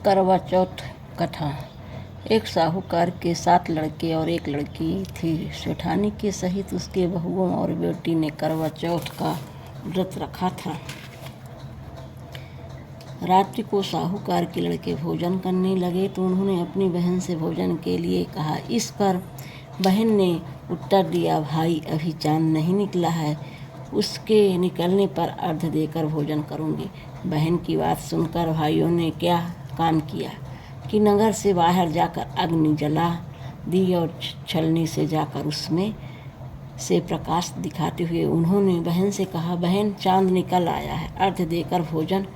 करवा चौथ कथा। एक साहूकार के 7 लड़के और एक लड़की थी। सेठानी के सहित उसके बहुओं और बेटी ने करवा चौथ का व्रत रखा था। रात्रि को साहूकार के लड़के भोजन करने लगे तो उन्होंने अपनी बहन से भोजन के लिए कहा। इस पर बहन ने उत्तर दिया, भाई अभी चांद नहीं निकला है, उसके निकलने पर अर्घ देकर भोजन करूंगी। बहन की बात सुनकर भाइयों ने क्या काम किया कि नगर से बाहर जाकर अग्नि जला दी और छलनी से जाकर उसमें से प्रकाश दिखाते हुए उन्होंने बहन से कहा, बहन चांद निकल आया है, अर्घ देकर भोजन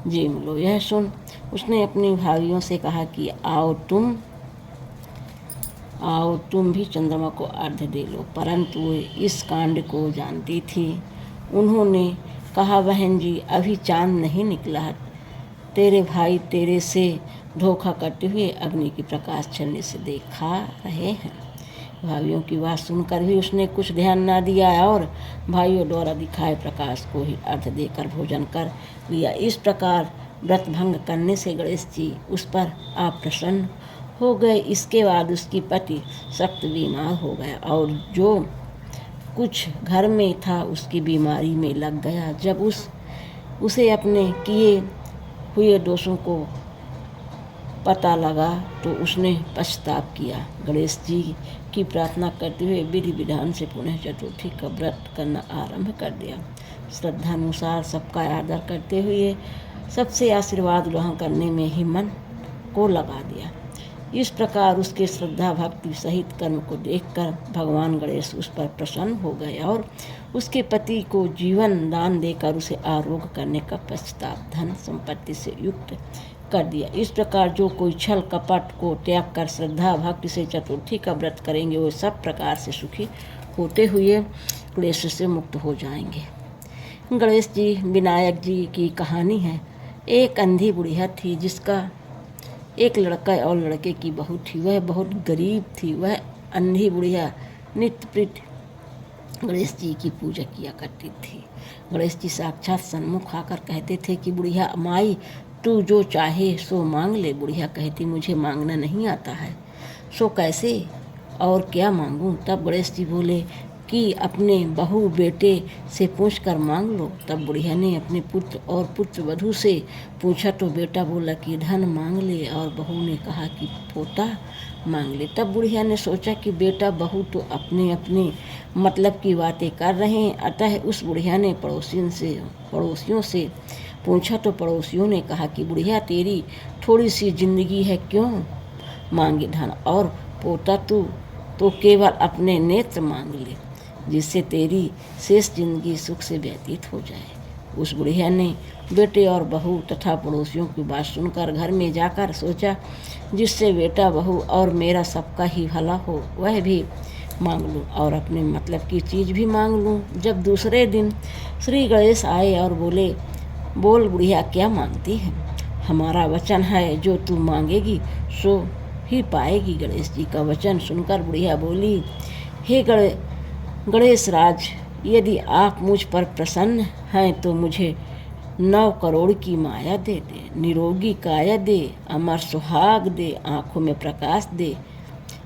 जीम लो। यह सुन उसने अपनी भाइयों से कहा कि आओ तुम भी चंद्रमा को अर्घ दे लो। परंतु वे इस कांड को जानती थी। उन्होंने कहा, बहन जी अभी चांद नहीं निकला है, तेरे भाई तेरे से धोखा करते हुए अग्नि की प्रकाश छलनी से देखा रहे हैं। भाइयों की बात सुनकर भी उसने कुछ ध्यान न दिया और भाइयों द्वारा दिखाए प्रकाश को ही अर्घ देकर भोजन कर लिया। इस प्रकार व्रत भंग करने से गणेश जी उस पर अप्रसन्न हो गए। इसके बाद उसकी पति सख्त बीमार हो गया और जो कुछ घर में था उसकी बीमारी में लग गया। जब उसे अपने किए हुए दोषों को पता लगा तो उसने पछताप किया। गणेश जी की प्रार्थना करते हुए विधि विधान से पुनः चतुर्थी का व्रत करना आरंभ कर दिया। श्रद्धानुसार सबका आदर करते हुए सबसे आशीर्वाद ग्रहण करने में ही मन को लगा दिया। इस प्रकार उसके श्रद्धा भक्ति सहित कर्म को देखकर भगवान गणेश उस पर प्रसन्न हो गए और उसके पति को जीवन दान देकर उसे आरोग्य करने का पश्चाताप धन संपत्ति से युक्त कर दिया। इस प्रकार जो कोई छल कपट को त्याग कर श्रद्धा भक्ति से चतुर्थी का व्रत करेंगे वो सब प्रकार से सुखी होते हुए क्लेश से मुक्त हो जाएंगे। गणेश जी विनायक जी की कहानी है। एक अंधी बुढ़िया थी जिसका एक लड़का और लड़के की बहू थी। वह बहुत गरीब थी। वह अंधी बुढ़िया नित्य प्रति गणेश जी की पूजा किया करती थी। गणेश जी साक्षात सन्मुख आकर कहते थे कि बुढ़िया माई तू जो चाहे सो मांग ले। बुढ़िया कहती, मुझे मांगना नहीं आता है, सो कैसे और क्या मांगूं। तब गणेश जी बोले कि अपने बहू बेटे से पूछ कर मांग लो। तब बुढ़िया ने अपने पुत्र और पुत्र वधू से पूछा तो बेटा बोला कि धन मांग ले और बहू ने कहा कि पोता मांग ले। तब बुढ़िया ने सोचा कि बेटा बहू तो अपने अपने मतलब की बातें कर रहे हैं। अतः उस बुढ़िया ने पड़ोसियों से पूछा तो पड़ोसियों ने कहा कि बुढ़िया तेरी थोड़ी सी जिंदगी है, क्यों मांगे धन, और पोता तू तो केवल अपने नेत्र मांग ले जिससे तेरी शेष जिंदगी सुख से व्यतीत हो जाए। उस बुढ़िया ने बेटे और बहू तथा पड़ोसियों की बात सुनकर घर में जाकर सोचा जिससे बेटा बहू और मेरा सबका ही भला हो वह भी मांग लूँ और अपने मतलब की चीज़ भी मांग लूँ। जब दूसरे दिन श्री गणेश आए और बोले, बोल बुढ़िया क्या मांगती है, हमारा वचन है जो तू मांगेगी सो ही पाएगी। गणेश जी का वचन सुनकर बुढ़िया बोली, हे गणेश राज, यदि आप मुझ पर प्रसन्न हैं तो मुझे 9 करोड़ की माया दे, निरोगी काया दे, अमर सुहाग दे, आँखों में प्रकाश दे,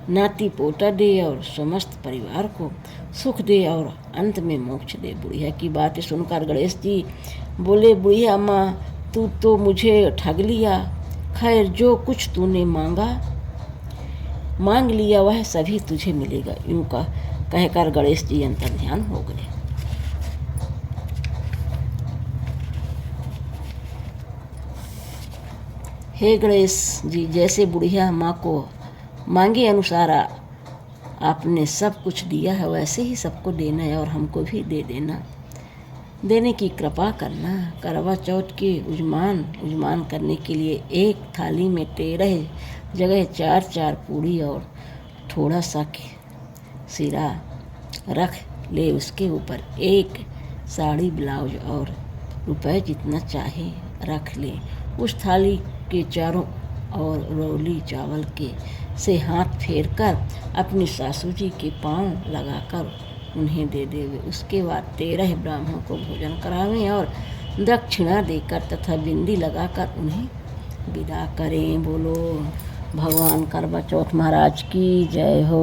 नाती पोता दे और समस्त परिवार को सुख दे और अंत में मोक्ष दे। बुढ़िया की बातें सुनकर गणेश जी बोले, बुढ़िया माँ तू तो मुझे ठग लिया। खैर जो कुछ तूने मांग लिया वह सभी तुझे मिलेगा। यूं कहकर गणेश जी अंतर्ध्यान हो गए। हे गणेश जी, जैसे बुढ़िया माँ को मांगे अनुसार आपने सब कुछ दिया है वैसे ही सबको देना है और हमको भी दे देने की कृपा करना। करवा चौथ के उजमान करने के लिए एक थाली में 13 जगह 4 पूड़ी और थोड़ा सा सीरा रख ले। उसके ऊपर एक साड़ी ब्लाउज और रुपए जितना चाहे रख ले। उस थाली के चारों ओर रौली चावल के से हाथ फेर कर अपनी सासू जी के पांव लगाकर उन्हें दे देवे। उसके बाद 13 ब्राह्मणों को भोजन करावें और दक्षिणा देकर तथा बिंदी लगाकर उन्हें विदा करें। बोलो भगवान करवा चौथ महाराज की जय हो।